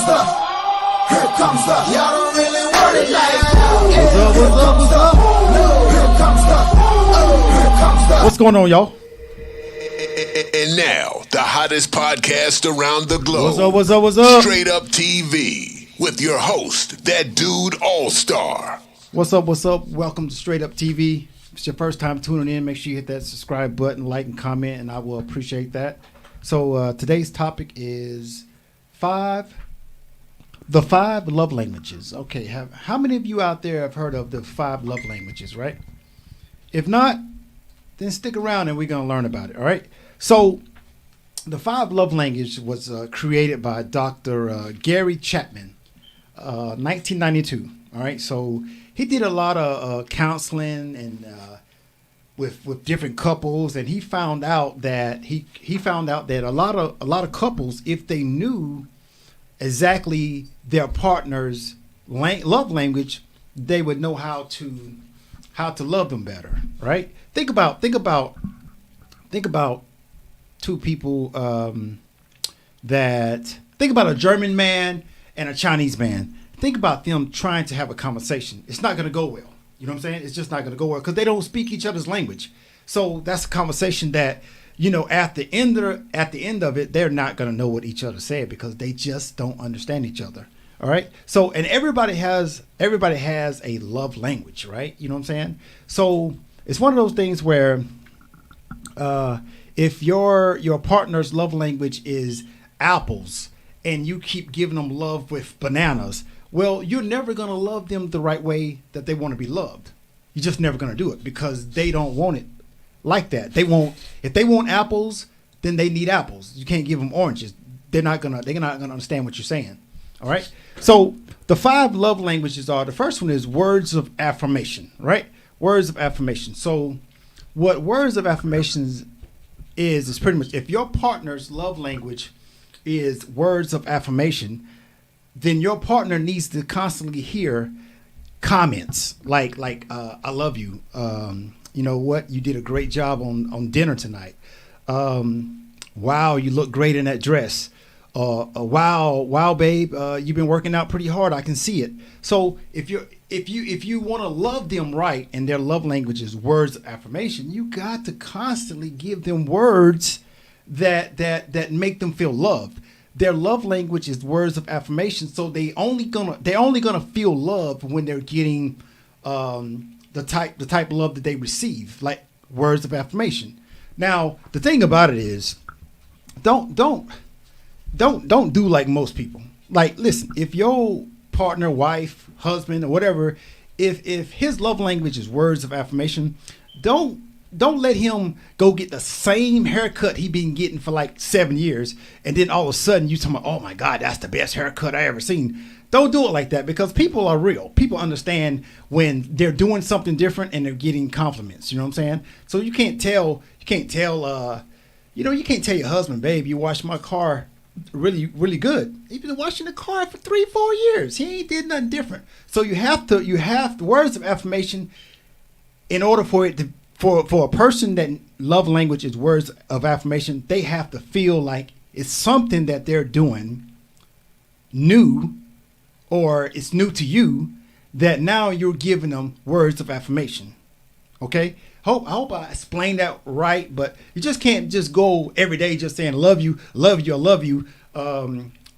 the, here comes the, y'all don't really want it like that. What's up? Here comes the, here comes the. What's going on, y'all? And now, the hottest podcast around the globe. What's up? Straight Up TV with your host, that dude all-star. What's up? Welcome to Straight Up TV. If it's your first time tuning in, make sure you hit that subscribe button, like, and comment, and I will appreciate that. So today's topic is the five love languages. Okay, how many of you out there have heard of the 5 love languages, right? If not, then stick around and we're going to learn about it, all right? So the 5 love languages was created by Dr. Gary Chapman, 1992, all right? So he did a lot of counseling and with different couples, and he found out that a lot of couples, if they knew exactly their partner's love language, they would know how to love them better, right? Think about two people think about a German man and a Chinese man. Think about them trying to have a conversation. It's not going to go well. You know what I'm saying? It's just not going to go well because they don't speak each other's language. So that's a conversation that, you know, at the end of it, they're not going to know what each other said because they just don't understand each other. All right. So, and everybody has a love language, right? You know what I'm saying? So it's one of those things where if your partner's love language is apples and you keep giving them love with bananas, well, you're never going to love them the right way that they want to be loved. You're just never going to do it because they don't want it like that. If they want apples, then they need apples. You can't give them oranges. They're not going to understand what you're saying. All right. So the 5 love languages are, the first one is words of affirmation, right? Words of affirmation. So what words of affirmations is pretty much if your partner's love language is words of affirmation, then your partner needs to constantly hear comments like I love you. You know what? You did a great job on dinner tonight. Wow, you look great in that dress. Wow, babe, you've been working out pretty hard. I can see it. So if you want to love them right and their love language is words of affirmation, you got to constantly give them words that make them feel loved. Their love language is words of affirmation, so they're only gonna feel love when they're getting the type of love that they receive, like words of affirmation. Now, the thing about it is, don't do like most people. Like, listen, if your partner, wife, husband, or whatever, if his love language is words of affirmation, don't let him go get the same haircut he been getting for like 7 years, and then all of a sudden you talking about, oh my God, that's the best haircut I ever seen. Don't do it like that because people are real. People understand when they're doing something different and they're getting compliments. You know what I'm saying? So you can't tell your husband, babe, you washed my car really, really good. He's been washing the car for 3-4 years. He ain't did nothing different. So you have words of affirmation in order for it to. For a person that love language is words of affirmation, they have to feel like it's something that they're doing new, or it's new to you, that now you're giving them words of affirmation. Okay? I hope I explained that right, but you just can't just go every day just saying, love you, I love you.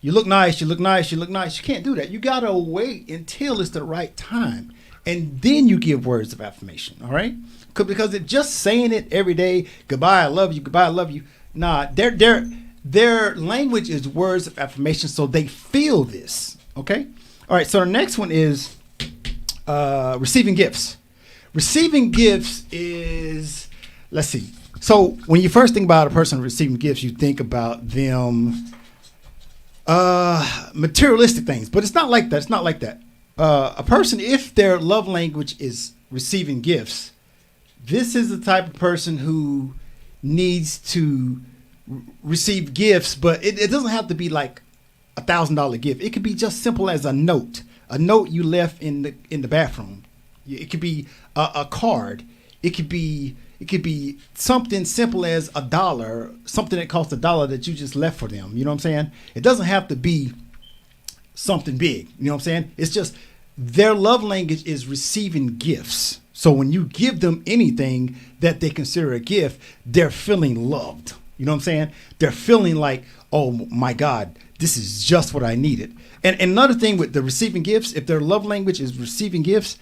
You look nice. You can't do that. You got to wait until it's the right time. And then you give words of affirmation. All right? Because it just saying it every day, goodbye, I love you. Nah, their language is words of affirmation, so they feel this. Okay? All right, so the next one is receiving gifts. Receiving gifts is, let's see. So when you first think about a person receiving gifts, you think about them materialistic things, but it's not like that. A person, if their love language is receiving gifts, this is the type of person who needs to receive gifts, but it doesn't have to be like $1,000 gift. It could be just simple as a note you left in the bathroom. It could be a card. It could be something simple as $1, something that costs $1 that you just left for them. You know what I'm saying? It doesn't have to be something big. You know what I'm saying? It's just their love language is receiving gifts. So when you give them anything that they consider a gift, they're feeling loved. You know what I'm saying? They're feeling like, oh my God, this is just what I needed. And another thing with the receiving gifts, if their love language is receiving gifts,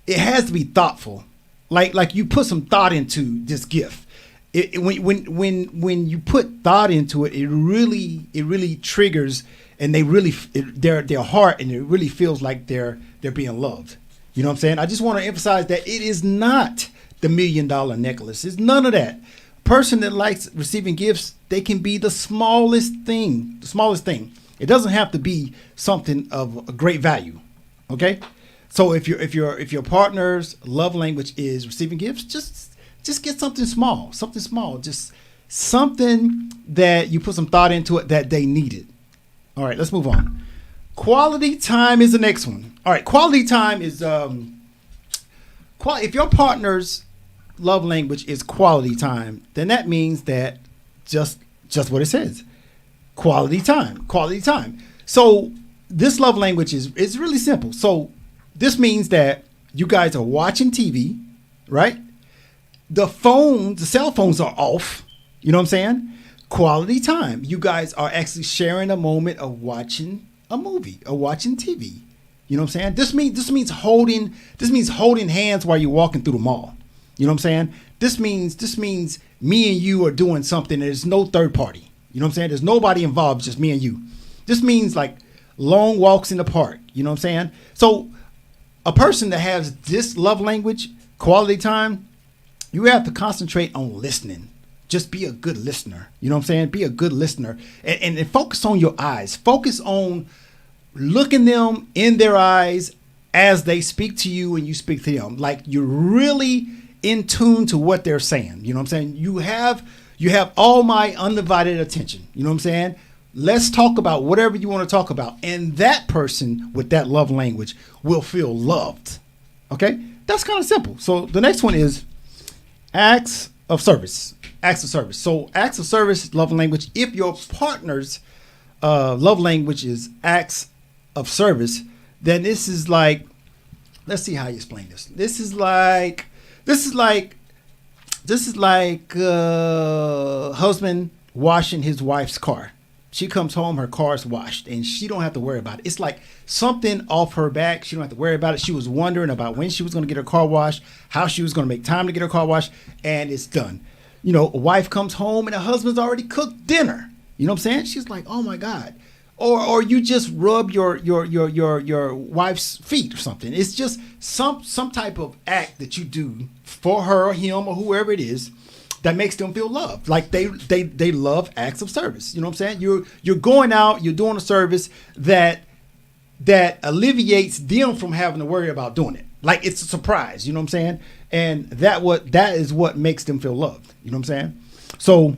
it has to be thoughtful. Like you put some thought into this gift. When you put thought into it, it really triggers, and their heart, and it really feels like they're being loved. You know what I'm saying? I just want to emphasize that it is not the $1 million necklace. It's none of that. Person that likes receiving gifts, they can be the smallest thing. It doesn't have to be something of a great value. Okay? So if your partner's love language is receiving gifts, just get something small, just something that you put some thought into it that they needed. All right, let's move on. Quality time is the next one. All right, quality time is if your partner's love language is quality time, then that means that just what it says. Quality time. So this love language is really simple. So this means that you guys are watching TV, right? The cell phones are off. You know what I'm saying? Quality time. You guys are actually sharing a moment of watching a movie or watching TV. You know what I'm saying? This means holding hands while you're walking through the mall. You know what I'm saying? This means me and you are doing something. There's no third party. You know what I'm saying? There's nobody involved, just me and you. This means like long walks in the park. You know what I'm saying? So a person that has this love language, quality time, you have to concentrate on listening. Just be a good listener. You know what I'm saying? Be a good listener and focus on your eyes. Focus on looking them in their eyes as they speak to you and you speak to them. Like you're really in tune to what they're saying. You know what I'm saying? You have all my undivided attention. You know what I'm saying? Let's talk about whatever you want to talk about. And that person with that love language will feel loved. Okay? That's kind of simple. So the next one is acts of service. So acts of service, love language. If your partner's love language is acts of service, then this is like, let's see how you explain this. This is like husband washing his wife's car. She comes home, her car's washed, and she don't have to worry about it. It's like something off her back. She don't have to worry about it. She was wondering about when she was going to get her car washed, how she was going to make time to get her car washed, and it's done. You know, a wife comes home and her husband's already cooked dinner. You know what I'm saying? She's like, oh my God. Or you just rub your wife's feet or something. It's just some type of act that you do for her or him or whoever it is that makes them feel loved. Like they love acts of service. You know what I'm saying? You're going out, you're doing a service that alleviates them from having to worry about doing it. Like it's a surprise. You know what I'm saying? And that is what makes them feel loved. You know what I'm saying? So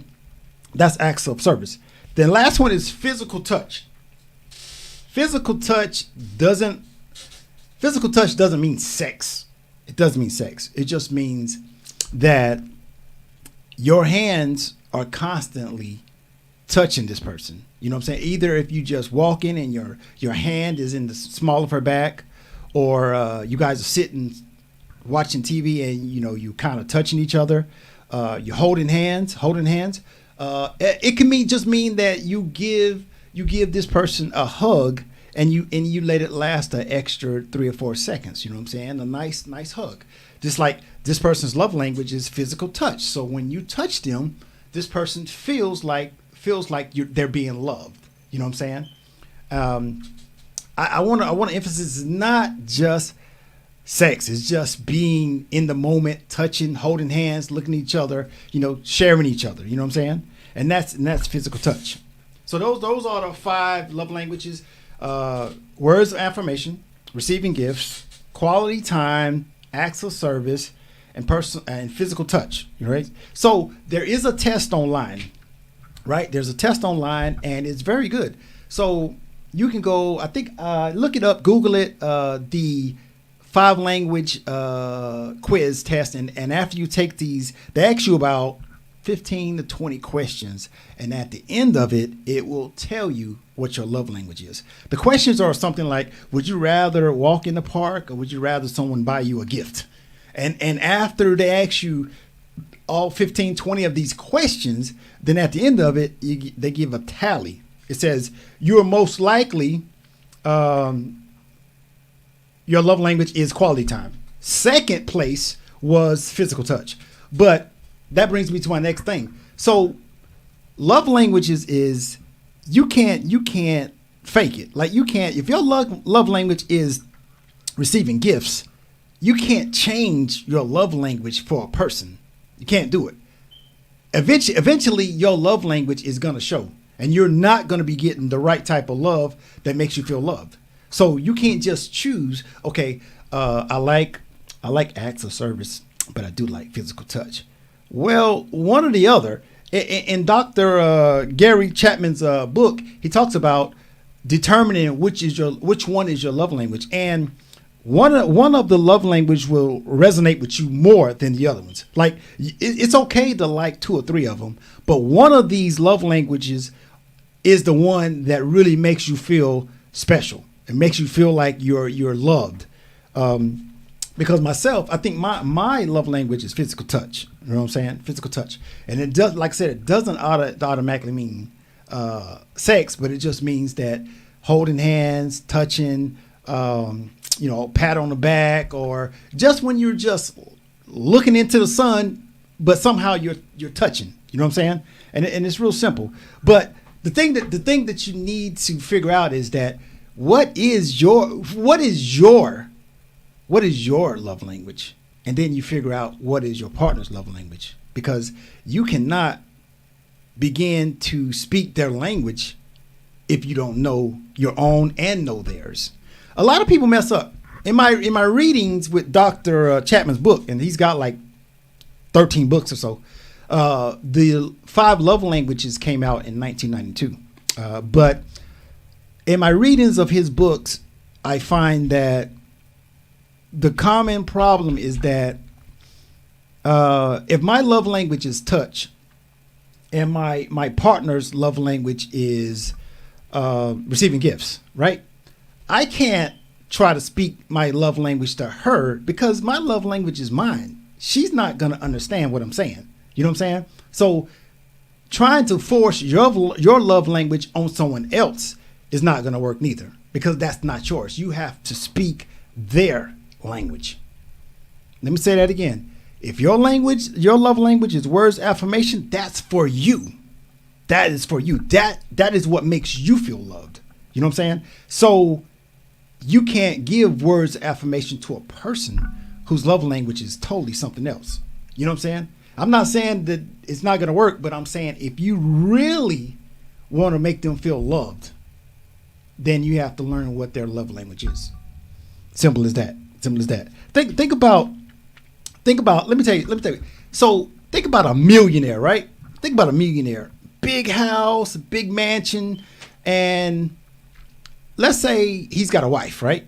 that's acts of service. The last one is physical touch. Physical touch doesn't mean sex. It doesn't mean sex. It just means that your hands are constantly touching this person. You know what I'm saying? Either if you just walk in and your hand is in the small of her back, or you guys are sitting watching TV and you kind of touching each other. You're holding hands. It can mean that you give this person a hug and you let it last an extra 3 or 4 seconds. You know what I'm saying? A nice hug. Just like this person's love language is physical touch. So when you touch them, this person feels like they're being loved. You know what I'm saying? I want to emphasize it's not just sex. It's just being in the moment, touching, holding hands, looking at each other, sharing each other. You know what I'm saying? And that's physical touch. So those are the 5 love languages: words of affirmation, receiving gifts, quality time, acts of service, and physical touch. Right? So there is a test online, right? There's a test online, and it's very good. So you can go, I think, look it up, Google it, the 5 language quiz test, and after you take these, they ask you about 15 to 20 questions, and at the end of it, it will tell you what your love language is. The questions are something like, would you rather walk in the park or would you rather someone buy you a gift? And after they ask you all 15, 20 of these questions, then at the end of it, they give a tally. It says, you're most likely, your love language is quality time. Second place was physical touch. But that brings me to my next thing. So love languages is you can't fake it. Like you can't, if your love language is receiving gifts, you can't change your love language for a person. You can't do it. Eventually your love language is going to show, and you're not going to be getting the right type of love that makes you feel loved. So you can't just choose, okay, I like acts of service, but I do like physical touch. Well, one or the other. In Dr. Gary Chapman's book, he talks about determining which one is your love language, and one of the love language will resonate with you more than the other ones. Like it's okay to like 2 or 3 of them, but one of these love languages is the one that really makes you feel special. It makes you feel like you're loved. Because myself, I think my love language is physical touch. You know what I'm saying? Physical touch. And it does, like I said, it doesn't automatically mean sex, but it just means that holding hands, touching, pat on the back, or just when you're just looking into the sun, but somehow you're touching. You know what I'm saying? And it's real simple. But the thing that you need to figure out is that what is your love language? And then you figure out what is your partner's love language, because you cannot begin to speak their language if you don't know your own and know theirs. A lot of people mess up. In my readings with Dr. Chapman's book, and he's got like 13 books or so, the 5 love languages came out in 1992. But in my readings of his books, I find that the common problem is that if my love language is touch and my partner's love language is receiving gifts, right? I can't try to speak my love language to her because my love language is mine. She's not going to understand what I'm saying. You know what I'm saying? So trying to force your love language on someone else is not going to work neither, because that's not yours. You have to speak their language. Let me say that again. If your love language is words of affirmation, that's for you. That is for you. That is what makes you feel loved. You know what I'm saying? So you can't give words of affirmation to a person whose love language is totally something else. You know what I'm saying? I'm not saying that it's not going to work, but I'm saying if you really want to make them feel loved, then you have to learn what their love language is. Simple as that. Simple as that. Think about, let me tell you. So think about a millionaire, right? Think about a millionaire. Big house, big mansion, and let's say he's got a wife, right?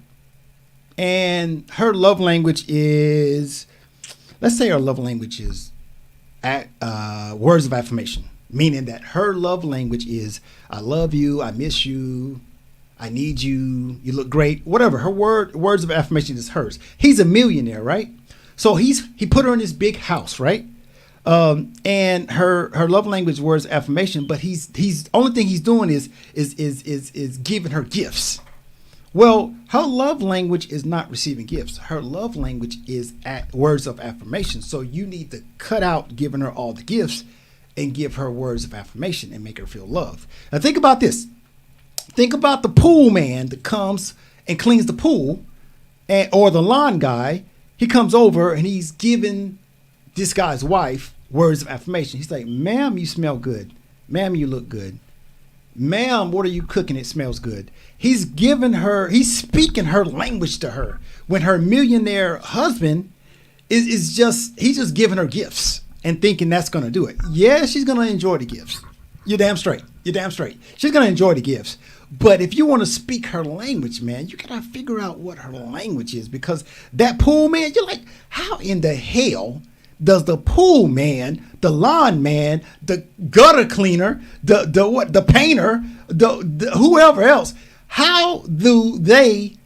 And her love language is, let's say her love language is words of affirmation, meaning that her love language is, I love you, I miss you, I need you, you look great, whatever. Her words of affirmation is hers. He's a millionaire, right? So he put her in this big house, right? And her love language words of affirmation, but he's only thing he's doing is giving her gifts. Well, her love language is not receiving gifts. Her love language is words of affirmation. So you need to cut out giving her all the gifts and give her words of affirmation and make her feel loved. Now think about this. Think about the pool man that comes and cleans the pool, or the lawn guy. He comes over and he's giving this guy's wife words of affirmation. He's like, ma'am, you smell good. Ma'am, you look good. Ma'am, what are you cooking? It smells good. He's speaking her language to her. When her millionaire husband he's just giving her gifts and thinking that's going to do it. Yeah, she's going to enjoy the gifts. You're damn straight. She's going to enjoy the gifts. But if you want to speak her language, man, you got to figure out what her language is, because that pool man, you're like, how in the hell does the pool man, the lawn man, the gutter cleaner, the painter, the whoever else, how do they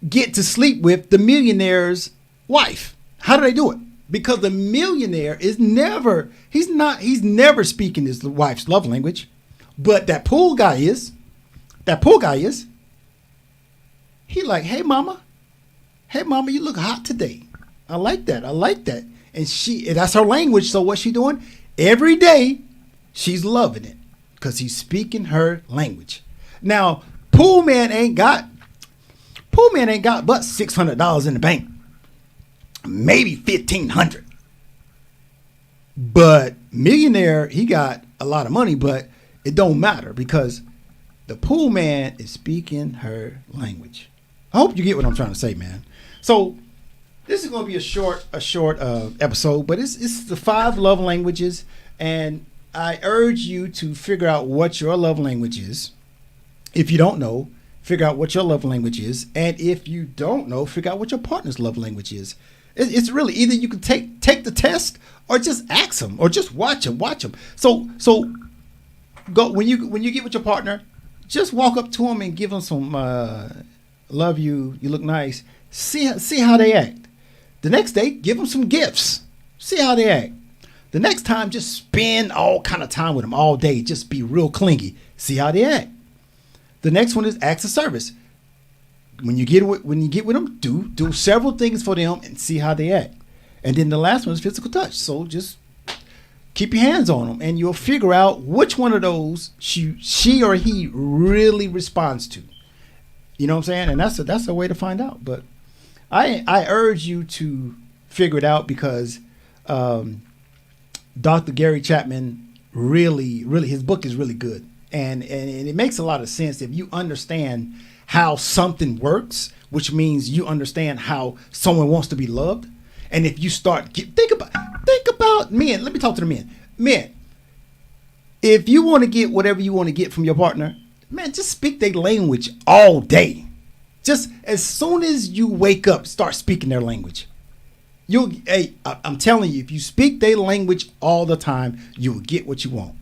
get to sleep with the millionaire's wife? How do they do it? Because the millionaire is never speaking his wife's love language, but that pool guy is. He like, hey mama, you look hot today. I like that. And that's her language. So what's she doing? Every day, she's loving it because he's speaking her language. Now, pool man ain't got but $600 in the bank, maybe $1,500. But millionaire, he got a lot of money, but it don't matter because the pool man is speaking her language. I hope you get what I'm trying to say, man. So this is going to be a short episode, but it's the 5 love languages, and I urge you to figure out what your love language is. If you don't know, figure out what your love language is, and if you don't know, figure out what your partner's love language is. It's really either you can take the test or just ask them or just watch them. So go when you get with your partner, just walk up to them and give them some love you look nice. See how they act. The next day, give them some gifts. See how they act. The next time, just spend all kind of time with them all day. Just be real clingy. See how they act. The next one is acts of service. When you get with them, do several things for them and see how they act. And then the last one is physical touch. So just keep your hands on them, and you'll figure out which one of those she or he really responds to. You know what I'm saying? And that's a way to find out. But I urge you to figure it out because Dr. Gary Chapman really his book is really good, and it makes a lot of sense if you understand how something works, which means you understand how someone wants to be loved. And if you start think about men. Let me talk to the men. Men, if you want to get whatever you want to get from your partner, man, just speak their language all day. Just as soon as you wake up, start speaking their language. I'm telling you, if you speak their language all the time, you'll get what you want.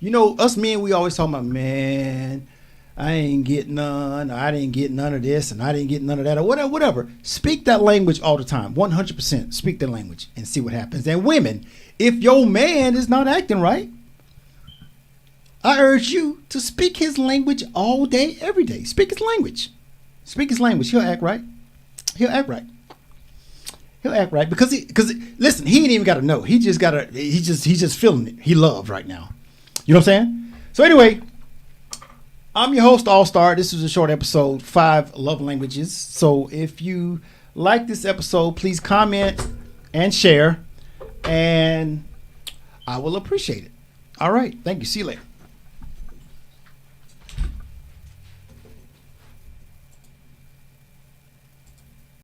You know, us men, we always talk about, man, I ain't get none, I didn't get none of this, and I didn't get none of that, or whatever. Speak that language all the time, 100%. Speak that language and see what happens. And women, if your man is not acting right, I urge you to speak his language all day, every day. Speak his language. He'll act right. He'll act right because listen, he ain't even got to know. He's just feeling it. He loves right now. You know what I'm saying? So anyway, I'm your host, All Star. This is a short episode, 5 love languages. So if you like this episode, please comment and share, and I will appreciate it. All right. Thank you. See you later.